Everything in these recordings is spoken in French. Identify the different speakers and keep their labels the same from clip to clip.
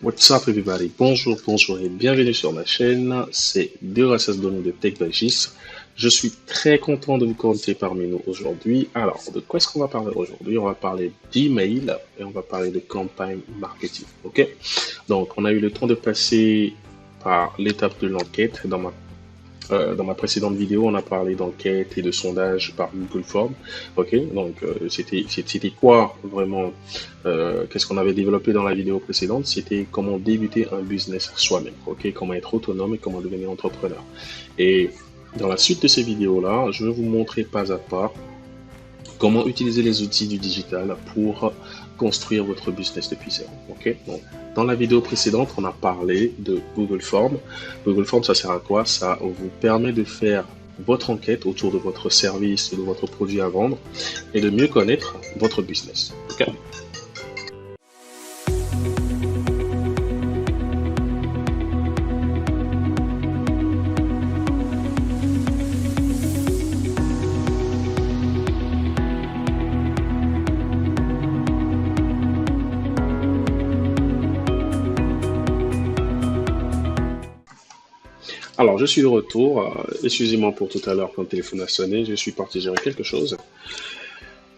Speaker 1: What's up everybody? Bonjour et bienvenue sur ma chaîne. C'est DRSS Dono de TechVagis. Je suis très content de vous compter parmi nous aujourd'hui. Alors, de quoi est-ce qu'on va parler aujourd'hui? On va parler d'email et on va parler de campagne marketing. Ok? Donc, on a eu le temps de passer par l'étape de l'enquête. Dans ma précédente vidéo, on a parlé d'enquête et de sondage par Google Form. Ok, donc c'était quoi vraiment? Qu'est-ce qu'on avait développé dans la vidéo précédente? C'était comment débuter un business soi-même. Ok, comment être autonome et comment devenir entrepreneur. Et dans la suite de ces vidéos-là, je vais vous montrer pas à pas comment utiliser les outils du digital pour construire votre business depuis zéro. Ok, donc, dans la vidéo précédente, on a parlé de Google Form. Google Form, ça sert à quoi? Ça vous permet de faire votre enquête autour de votre service, de votre produit à vendre et de mieux connaître votre business. Ok. Alors, je suis de retour. Excusez-moi pour tout à l'heure quand le téléphone a sonné. Je suis parti gérer quelque chose.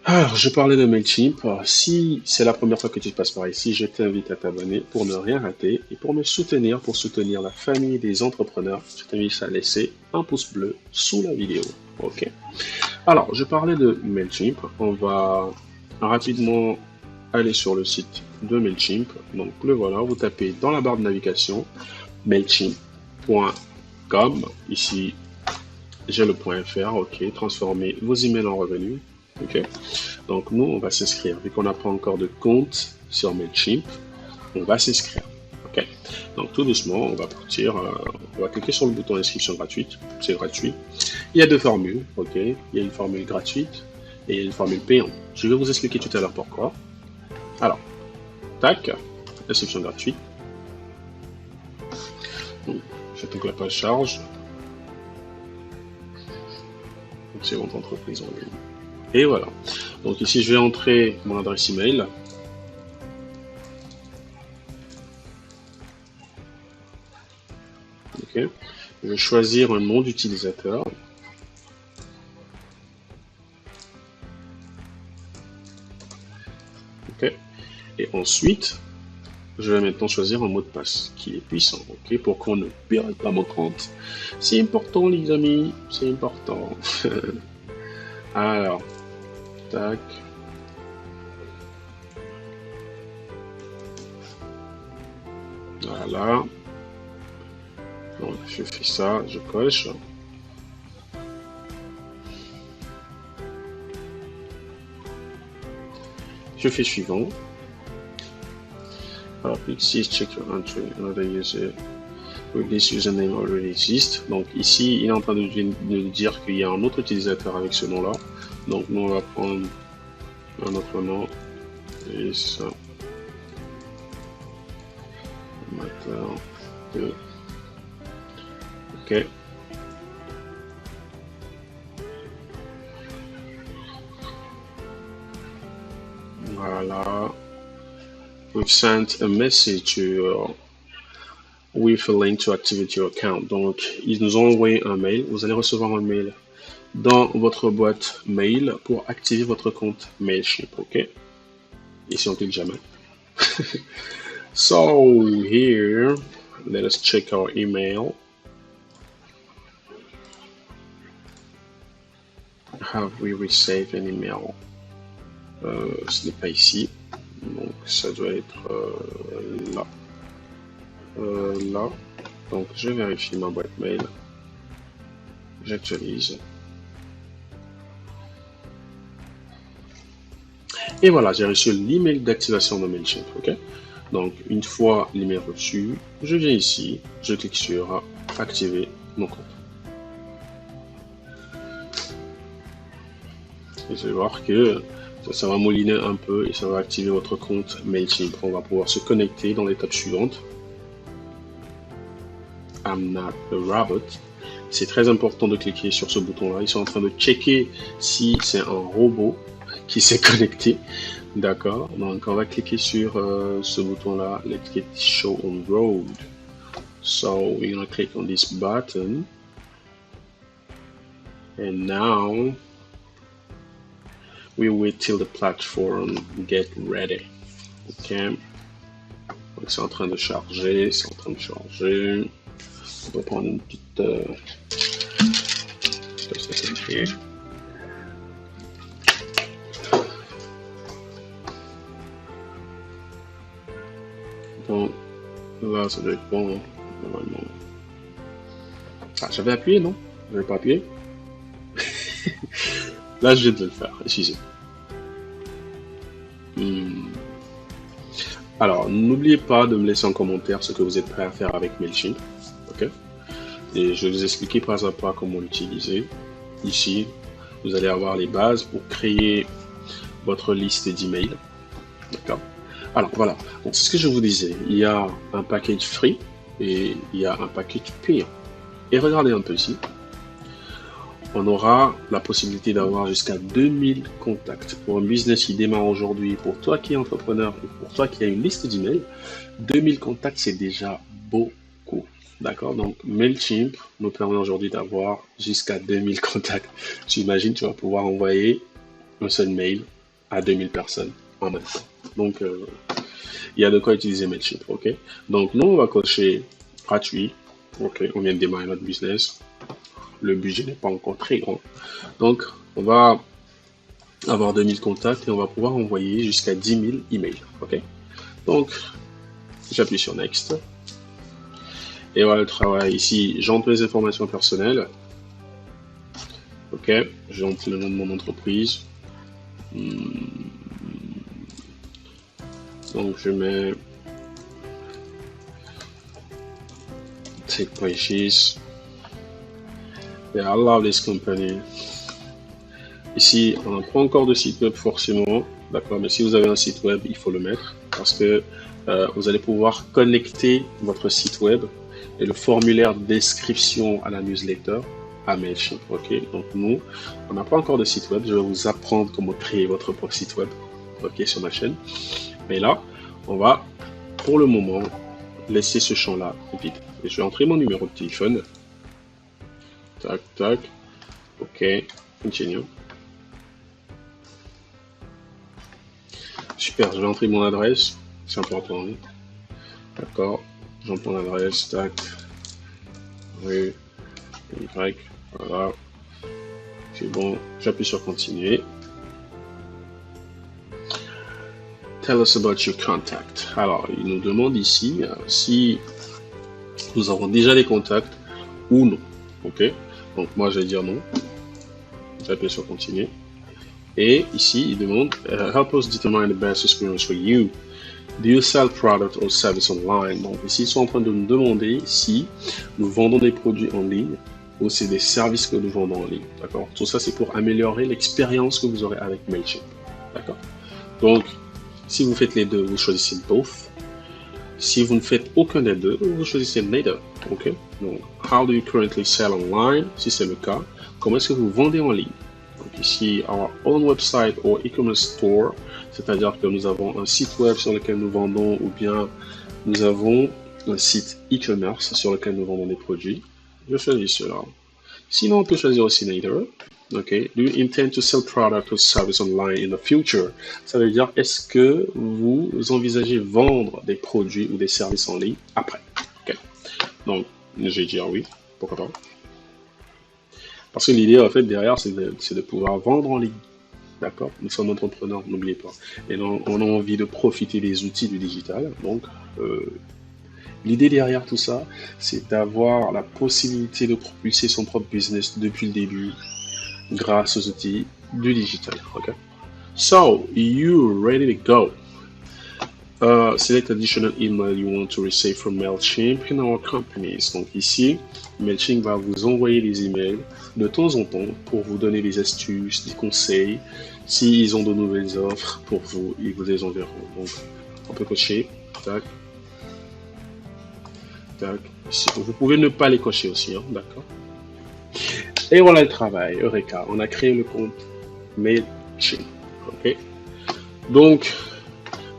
Speaker 1: Alors, je parlais de MailChimp. Si c'est la première fois que tu passes par ici, je t'invite à t'abonner pour ne rien rater et pour me soutenir, pour soutenir la famille des entrepreneurs. Je t'invite à laisser un pouce bleu sous la vidéo. Ok. Alors, je parlais de MailChimp. On va rapidement aller sur le site de MailChimp. Donc, le voilà. Vous tapez dans la barre de navigation mailchimp.com. Ici, j'ai le .fr, ok, transformer vos emails en revenus, ok. Donc nous, on va s'inscrire, vu qu'on n'a pas encore de compte sur MailChimp, on va s'inscrire, ok. Donc tout doucement, on va partir, on va cliquer sur le bouton inscription gratuite, c'est gratuit. Il y a deux formules, ok, il y a une formule gratuite et il y a une formule payante. Je vais vous expliquer tout à l'heure pourquoi. Alors, tac, inscription gratuite. J'attends que la page charge. Donc c'est votre entreprise en ligne. Et voilà. Donc ici, je vais entrer mon adresse email. Ok. Je vais choisir un nom d'utilisateur. Ok. Et ensuite, je vais maintenant choisir un mot de passe qui est puissant, ok, pour qu'on ne perde pas mon compte. C'est important, les amis, c'est important. Alors, tac. Voilà. Donc, je fais ça, je coche. Je fais suivant. Alors, please check your entry. Another user with this username already exists. Donc ici, il est en train de dire qu'il y a un autre utilisateur avec ce nom-là. Donc nous, on va prendre un autre nom. Et ça. Matin 2. Ok. Voilà. We've sent a message to with a link to activate your account. Donc, ils nous ont envoyé un mail. Vous allez recevoir un mail dans votre boîte mail pour activer votre compte MailChimp. Ok. Ici, on clique jamais. So here, let us check our email. Have we received an email? Ce n'est pas ici. Donc ça doit être là. Là. Donc je vérifie ma boîte mail. J'actualise. Et voilà, j'ai reçu l'email d'activation de MailChimp. Ok. Donc une fois l'email reçu, je viens ici, je clique sur activer mon compte. Et je vais voir que ça va mouliner un peu et ça va activer votre compte MailChimp. On va pouvoir se connecter dans l'étape suivante. I'm not a robot. C'est très important de cliquer sur ce bouton-là. Ils sont en train de checker si c'est un robot qui s'est connecté. D'accord. Donc, on va cliquer sur ce bouton-là, let's get show on road. So, we're going to click on this button. And now, we wait till the platform get ready. OK. Donc, c'est en train de charger, c'est en train de charger. On va prendre une petite... Donc, là, ça doit être bon, hein, normalement. Ah, j'avais appuyé, non? J'avais pas appuyé? Là, je viens de le faire, excusez. Alors, n'oubliez pas de me laisser en commentaire ce que vous êtes prêt à faire avec MailChimp. OK? Et je vais vous expliquer pas à pas comment l'utiliser. Ici, vous allez avoir les bases pour créer votre liste d'emails. D'accord? Alors, voilà. Donc, c'est ce que je vous disais. Il y a un package free et il y a un package payant. Et regardez un peu ici. On aura la possibilité d'avoir jusqu'à 2000 contacts. Pour un business qui démarre aujourd'hui, pour toi qui es entrepreneur et pour toi qui as une liste d'emails, 2000 contacts, c'est déjà beaucoup. D'accord? Donc, MailChimp nous permet aujourd'hui d'avoir jusqu'à 2000 contacts. Tu imagines, tu vas pouvoir envoyer un seul mail à 2000 personnes en même temps. Donc, il y a de quoi utiliser MailChimp. OK? Donc, nous, on va cocher gratuit. OK? On vient de démarrer notre business. Le budget n'est pas encore très grand. Donc, on va avoir 2000 contacts et on va pouvoir envoyer jusqu'à 10 000 emails. OK? Donc, j'appuie sur Next. Et voilà le travail. Ici, j'entre les informations personnelles. OK? J'entre le nom de mon entreprise. Donc, je mets TechVeggies. Yeah, I love this company. Ici, on n'a pas encore de site web forcément, d'accord, mais si vous avez un site web, il faut le mettre parce que vous allez pouvoir connecter votre site web et le formulaire d'inscription à la newsletter à MailChimp. OK, donc nous, on n'a pas encore de site web. Je vais vous apprendre comment créer votre propre site web, OK, sur ma chaîne. Mais là, on va, pour le moment, laisser ce champ-là vide. Et je vais entrer mon numéro de téléphone. Tac, tac. OK. Continue. Super, je vais entrer mon adresse. C'est important. D'accord. J'entre mon adresse. Tac. Rue. Y. Voilà. C'est bon. J'appuie sur continuer. Tell us about your contact. Alors, il nous demande ici si nous avons déjà des contacts ou non. OK. Donc moi je vais dire non. J'appuie sur continuer. Et ici il demande help us determine the best experience for you. Do you sell product or service online? Donc ici ils sont en train de nous demander si nous vendons des produits en ligne ou c'est des services que nous vendons en ligne. D'accord? Tout ça c'est pour améliorer l'expérience que vous aurez avec MailChimp. D'accord? Donc si vous faites les deux, vous choisissez both. Si vous ne faites aucun des deux, vous choisissez neither. OK? Donc, how do you currently sell online? Si c'est le cas, comment est-ce que vous vendez en ligne? Donc ici, our own website or e-commerce store, c'est-à-dire que nous avons un site web sur lequel nous vendons ou bien nous avons un site e-commerce sur lequel nous vendons des produits. Je choisis cela. Sinon, on peut choisir aussi neither. OK. Do you intend to sell product or service online in the future? Ça veut dire, est-ce que vous envisagez vendre des produits ou des services en ligne après? OK. Donc, je vais dire oui. Pourquoi pas? Parce que l'idée, en fait, derrière, c'est de pouvoir vendre en ligne. D'accord? Nous sommes entrepreneurs, n'oubliez pas. Et donc, on a envie de profiter des outils du digital. Donc, l'idée derrière tout ça, c'est d'avoir la possibilité de propulser son propre business depuis le début grâce aux outils du digital. Okay? So, you're ready to go. Select additional email you want to receive from MailChimp in our companies. Donc ici, MailChimp va vous envoyer des emails de temps en temps pour vous donner des astuces, des conseils. S'ils ont de nouvelles offres pour vous, ils vous les enverront. Donc, on peut cocher. Tac. Tac. Vous pouvez ne pas les cocher aussi, hein, d'accord? Et voilà le travail, Eureka, on a créé le compte MailChimp, ok? Donc,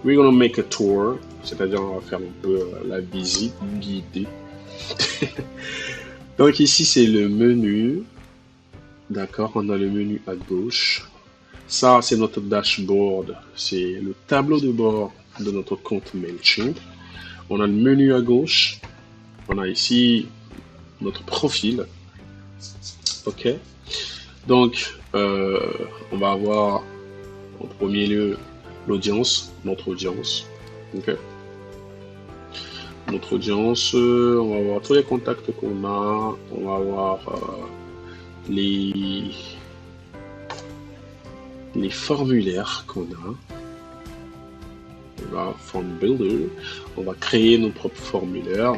Speaker 1: we're gonna make a tour, c'est-à-dire on va faire un peu la visite guidée. Donc ici c'est le menu, d'accord, on a le menu à gauche. Ça c'est notre dashboard, c'est le tableau de bord de notre compte MailChimp. On a le menu à gauche, on a ici notre profil, ok. Donc on va avoir en premier lieu l'audience, notre audience, ok. Notre audience, on va voir tous les contacts qu'on a, on va voir les formulaires qu'on a. On va Form Builder, on va créer nos propres formulaires.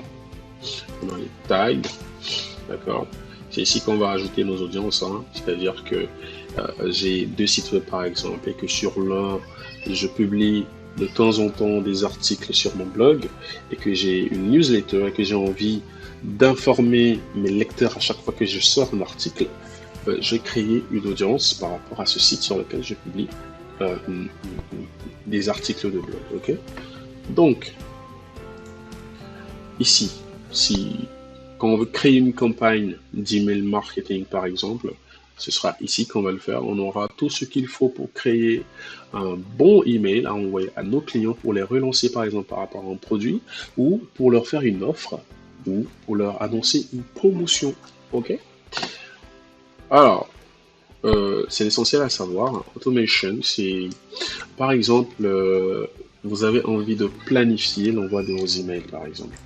Speaker 1: On a les tags, d'accord. C'est ici qu'on va ajouter nos audiences, hein. C'est-à-dire que j'ai 2 sites web par exemple et que sur l'un je publie de temps en temps des articles sur mon blog et que j'ai une newsletter et que j'ai envie d'informer mes lecteurs à chaque fois que je sors un article, je vais créer une audience par rapport à ce site sur lequel je publie des articles de blog. Ok. Donc, ici, quand on veut créer une campagne d'email marketing par exemple, ce sera ici qu'on va le faire. On aura tout ce qu'il faut pour créer un bon email à envoyer à nos clients pour les relancer par exemple par rapport à un produit ou pour leur faire une offre ou pour leur annoncer une promotion. Ok. Alors, c'est essentiel à savoir. Automation, c'est par exemple, vous avez envie de planifier l'envoi de vos emails par exemple.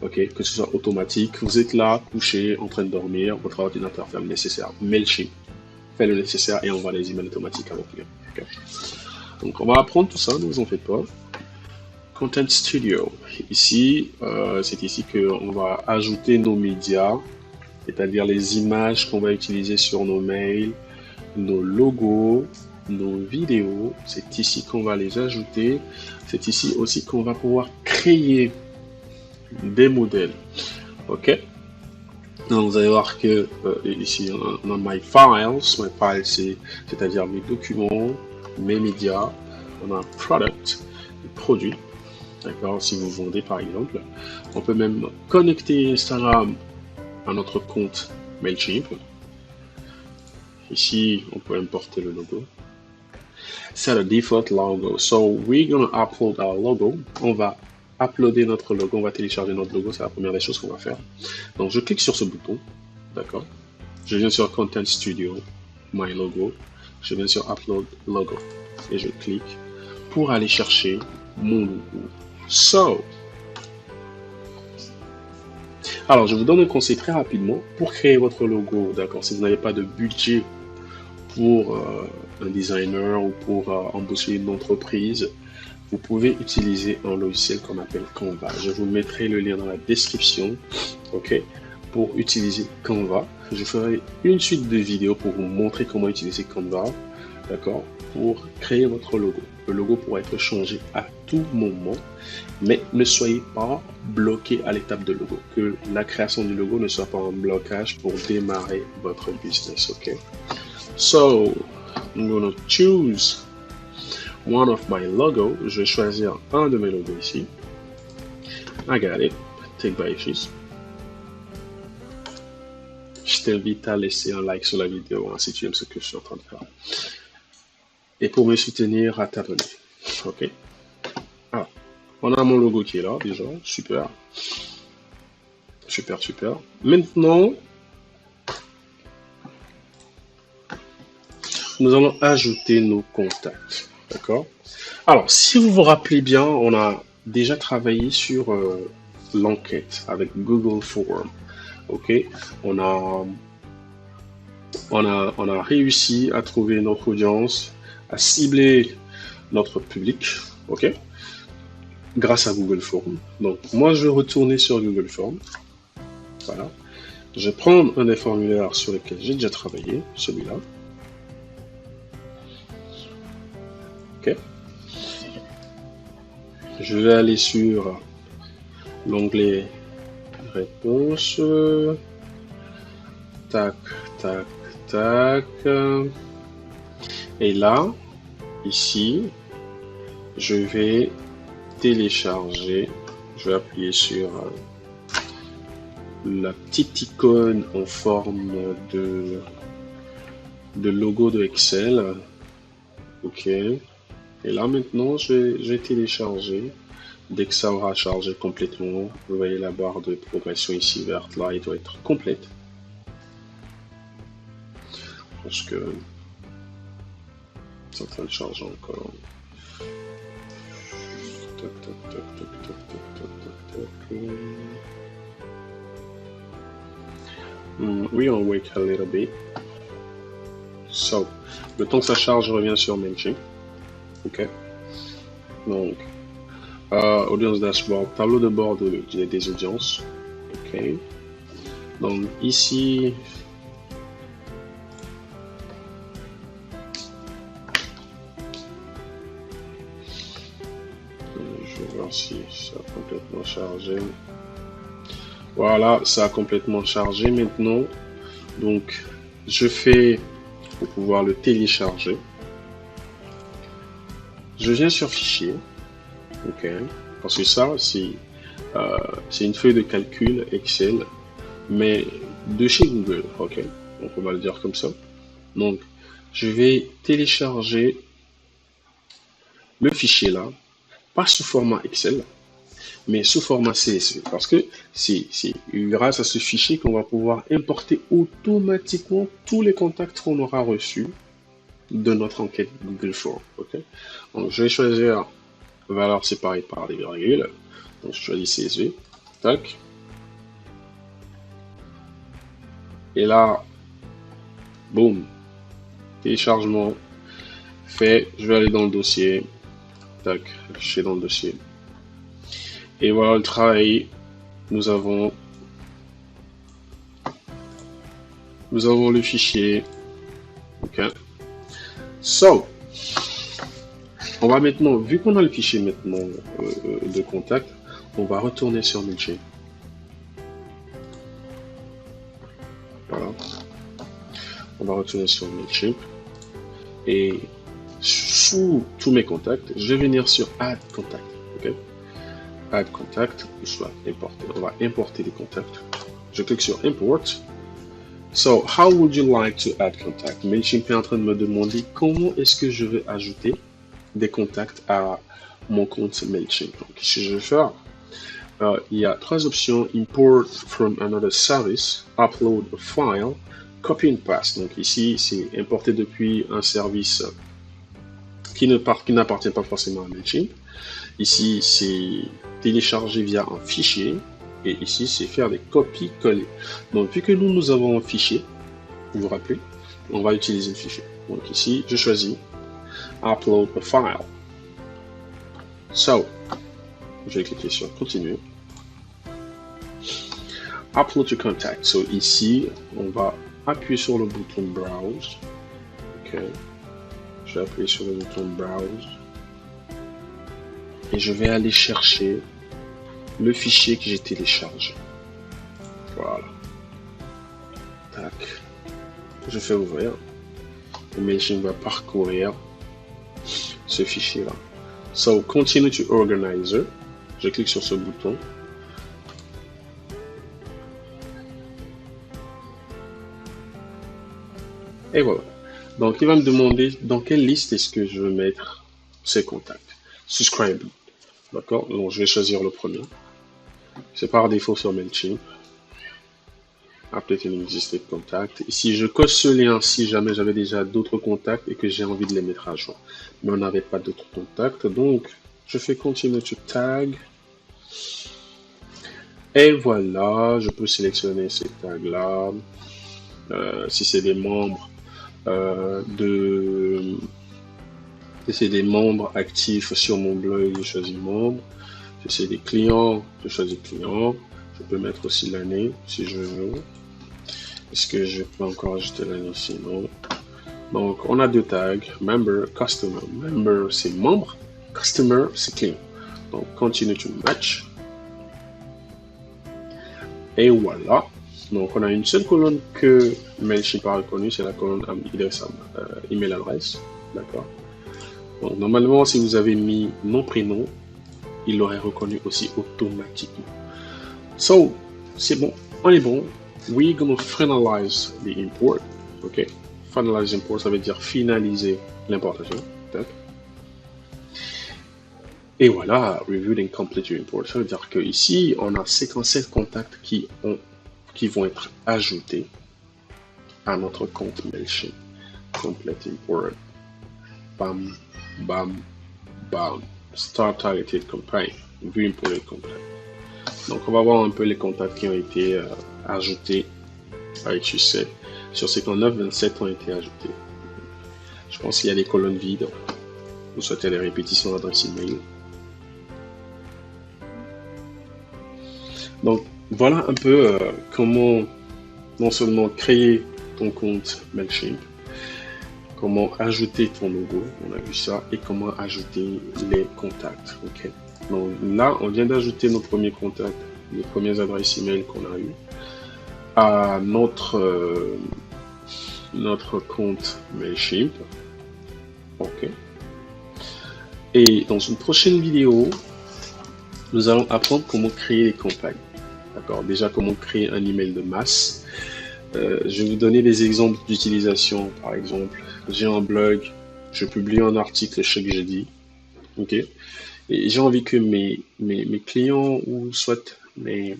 Speaker 1: Ok, que ce soit automatique, vous êtes là, couché, en train de dormir, votre ordinateur fait le nécessaire. MailChimp fait le nécessaire et envoie les emails automatiques à vos clients. Okay. Donc on va apprendre tout ça, ne vous en faites pas. Content Studio. Ici, c'est ici qu'on va ajouter nos médias, c'est-à-dire les images qu'on va utiliser sur nos mails, nos logos, nos vidéos. C'est ici qu'on va les ajouter. C'est ici aussi qu'on va pouvoir créer des modèles. Ok. Donc vous allez voir que ici on a My Files, c'est-à-dire mes documents, mes médias. On a Product, produit. D'accord. Si vous vendez par exemple, on peut même connecter Instagram à notre compte MailChimp. Ici, on peut importer le logo. Set a default logo. So we're gonna upload our logo. On va uploader notre logo, on va télécharger notre logo, c'est la première des choses qu'on va faire. Donc je clique sur ce bouton, d'accord. Je viens sur Content Studio, My Logo, je viens sur Upload Logo et je clique pour aller chercher mon logo. Alors je vous donne un conseil très rapidement pour créer votre logo, d'accord. Si vous n'avez pas de budget pour un designer ou pour embaucher une entreprise, vous pouvez utiliser un logiciel qu'on appelle Canva. Je vous mettrai le lien dans la description, ok, pour utiliser Canva. Je ferai une suite de vidéos pour vous montrer comment utiliser Canva, d'accord, pour créer votre logo. Le logo pourra être changé à tout moment, mais ne soyez pas bloqué à l'étape de logo. Que la création du logo ne soit pas un blocage pour démarrer votre business, ok. So, I'm gonna choose one of my logo. Je vais choisir un de mes logos ici. I got it. TechByJus. Je t'invite à laisser un like sur la vidéo hein, si tu aimes ce que je suis en train de faire. Et pour me soutenir, à t'abonner. Ok. Alors, on a mon logo qui est là déjà. Super. Super, super. Maintenant, nous allons ajouter nos contacts. D'accord. Alors, si vous vous rappelez bien, on a déjà travaillé sur l'enquête avec Google Form. Ok. On a réussi à trouver notre audience, à cibler notre public. Ok. Grâce à Google Form. Donc, moi, je vais retourner sur Google Form. Voilà. Je vais prendre un des formulaires sur lesquels j'ai déjà travaillé, celui-là. Ok. Je vais aller sur l'onglet réponse. Tac, tac, tac. Et là, ici, je vais télécharger, je vais appuyer sur la petite icône en forme de logo de Excel. OK. Et là, maintenant, je vais télécharger. Dès que ça aura chargé complètement, vous voyez la barre de progression ici verte, là, elle doit être complète. Parce que c'est en train de charger encore. Toc, toc, toc, toc, toc, toc, toc, toc, toc. We will wait a little bit. So, le temps que ça charge, je reviens sur Mailchimp. OK. Donc, audience dashboard, tableau de bord des audiences. OK. Donc, ici, je vais voir si ça a complètement chargé. Voilà, ça a complètement chargé maintenant. Donc, je fais pour pouvoir le télécharger. Je viens sur fichier. OK. Parce que ça, c'est une feuille de calcul Excel, mais de chez Google. OK. Donc, on va le dire comme ça. Donc, je vais télécharger le fichier là, pas sous format Excel, mais sous format CSV, parce que c'est grâce à ce fichier qu'on va pouvoir importer automatiquement tous les contacts qu'on aura reçus de notre enquête Google Form. OK. Donc, je vais choisir valeur séparée par des virgules. Donc, je choisis CSV. Tac. Et là, boum, téléchargement fait. Je vais aller dans le dossier. Tac, je suis dans le dossier. Et voilà le travail. Nous avons le fichier. OK. So, on va maintenant, vu qu'on a le fichier maintenant de contact, on va retourner sur Mailchimp. Voilà. On va retourner sur Mailchimp. Et sous tous mes contacts, je vais venir sur Add Contact. OK. Add Contact, soit importer. On va importer les contacts. Je clique sur Import. So, how would you like to add contact? Mailchimp est en train de me demander comment est-ce que je vais ajouter des contacts à mon compte Mailchimp. Donc, si je vais faire, il y a trois options: Import from another service, Upload a file, Copy and Paste. Donc ici, c'est importer depuis un service qui n'appartient pas forcément à Mailchimp. Ici, c'est télécharger via un fichier. Et ici, c'est faire des copies-coller. Donc, vu que nous avons un fichier, vous vous rappelez, on va utiliser le fichier. Donc ici, je choisis Upload a file. So, je vais cliquer sur Continuer. Upload to contact. So ici, on va appuyer sur le bouton Browse. OK. Je vais appuyer sur le bouton Browse. Et je vais aller chercher le fichier que j'ai téléchargé. Voilà. Tac. Je fais ouvrir. Et Mailchimp va parcourir ce fichier-là. So, continue to organizer. Je clique sur ce bouton. Et voilà. Donc, il va me demander dans quelle liste est-ce que je veux mettre ces contacts. Subscribe. D'accord? Donc, je vais choisir le premier. C'est par défaut sur Mailchimp. Update an existing contact. Ici, je coche ce lien si jamais j'avais déjà d'autres contacts et que j'ai envie de les mettre à jour. Mais on n'avait pas d'autres contacts. Donc, je fais Continue to tag. Et voilà, je peux sélectionner ces tags-là. Si c'est des membres si c'est des membres actifs sur mon blog, je choisis membre. Si c'est des clients, je choisis client. Je peux mettre aussi l'année si je veux. Est-ce que je peux encore ajouter l'année ici? Non. Donc, on a deux tags, member, customer. Member, c'est membre. Customer, c'est client. Donc, continue to match. Et voilà. Donc, on a une seule colonne que Mailchimp a reconnue, c'est la colonne email adresse. D'accord. Donc, normalement, si vous avez mis nom, prénom, il l'aurait reconnu aussi automatiquement. So, c'est bon, on est bon. We're going to finalize the import. OK? Finalize import, ça veut dire finaliser l'importation. Et voilà, review and complete your import. Ça veut dire que ici, on a 57 contacts qui vont être ajoutés à notre compte Mailchimp. Complete import. Bam, bam, bam. Start targeted campaign. View imported campaign. Donc, on va voir un peu les contacts qui ont été ajoutés avec succès. Sur 59, 27 ont été ajoutés. Je pense qu'il y a des colonnes vides. Vous souhaitez les répétitions d'adresse email. Donc, voilà un peu comment non seulement créer ton compte Mailchimp, comment ajouter ton logo, on a vu ça, et comment ajouter les contacts. Ok. Donc là, on vient d'ajouter nos premiers contacts, les premières adresses email qu'on a eues à notre compte Mailchimp. Ok. Et dans une prochaine vidéo, nous allons apprendre comment créer les campagnes. D'accord. Déjà, comment créer un email de masse. Je vais vous donner des exemples d'utilisation. Par exemple, j'ai un blog, je publie un article chaque jeudi. Ok. Et j'ai envie que mes clients ou soit les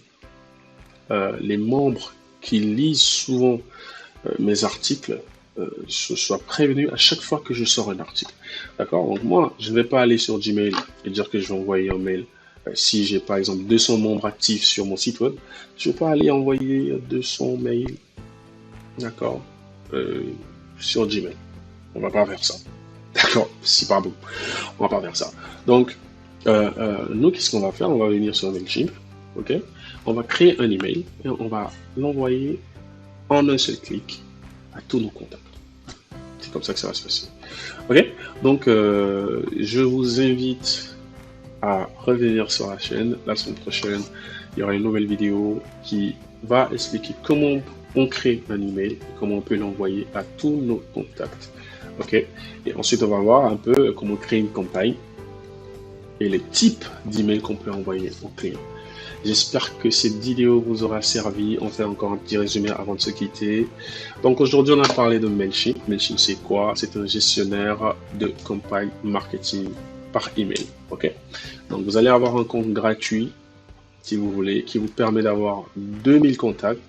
Speaker 1: membres qui lisent souvent mes articles soient prévenus à chaque fois que je sors un article. D'accord? Donc moi, je ne vais pas aller sur Gmail et dire que je vais envoyer un mail. Si j'ai par exemple 200 membres actifs sur mon site web, je ne vais pas aller envoyer 200 mails, d'accord, sur Gmail. On va pas faire ça. D'accord? C'est pas bon. On va pas faire ça. Donc, nous, qu'est-ce qu'on va faire? On va venir sur Mailchimp, ok? On va créer un email et on va l'envoyer en un seul clic à tous nos contacts. C'est comme ça que ça va se passer. Ok? Donc, je vous invite à revenir sur la chaîne. La semaine prochaine, il y aura une nouvelle vidéo qui va expliquer comment on crée un email, comment on peut l'envoyer à tous nos contacts. Ok? Et ensuite, on va voir un peu comment créer une campagne et les types d'emails qu'on peut envoyer aux clients. J'espère que cette vidéo vous aura servi. On fait encore un petit résumé avant de se quitter. Donc aujourd'hui, on a parlé de Mailchimp. Mailchimp, c'est quoi? C'est un gestionnaire de campagne marketing par email. Ok? Donc vous allez avoir un compte gratuit, si vous voulez, qui vous permet d'avoir 2000 contacts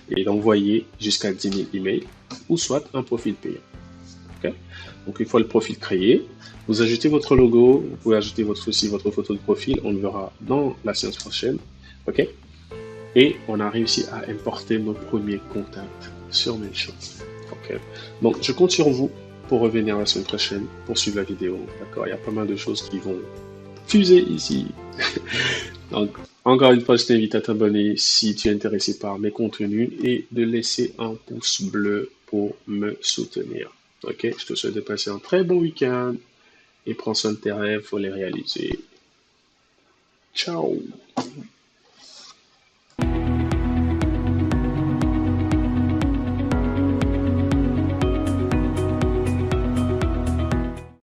Speaker 1: et d'envoyer jusqu'à 10 000 emails ou soit un profil payant. Okay? Donc une fois le profil créé, vous ajoutez votre logo, vous pouvez ajouter votre photo de profil, on le verra dans la séance prochaine. Ok? Et on a réussi à importer nos premiers contacts sur Mailchimp. Ok? Donc je compte sur vous pour revenir la semaine prochaine pour suivre la vidéo. D'accord? Il y a pas mal de choses qui vont fuser ici. Donc encore une fois, je t'invite à t'abonner si tu es intéressé par mes contenus et de laisser un pouce bleu pour me soutenir. Ok, je te souhaite de passer un très bon week-end et prends soin de tes rêves, faut les réaliser. Ciao!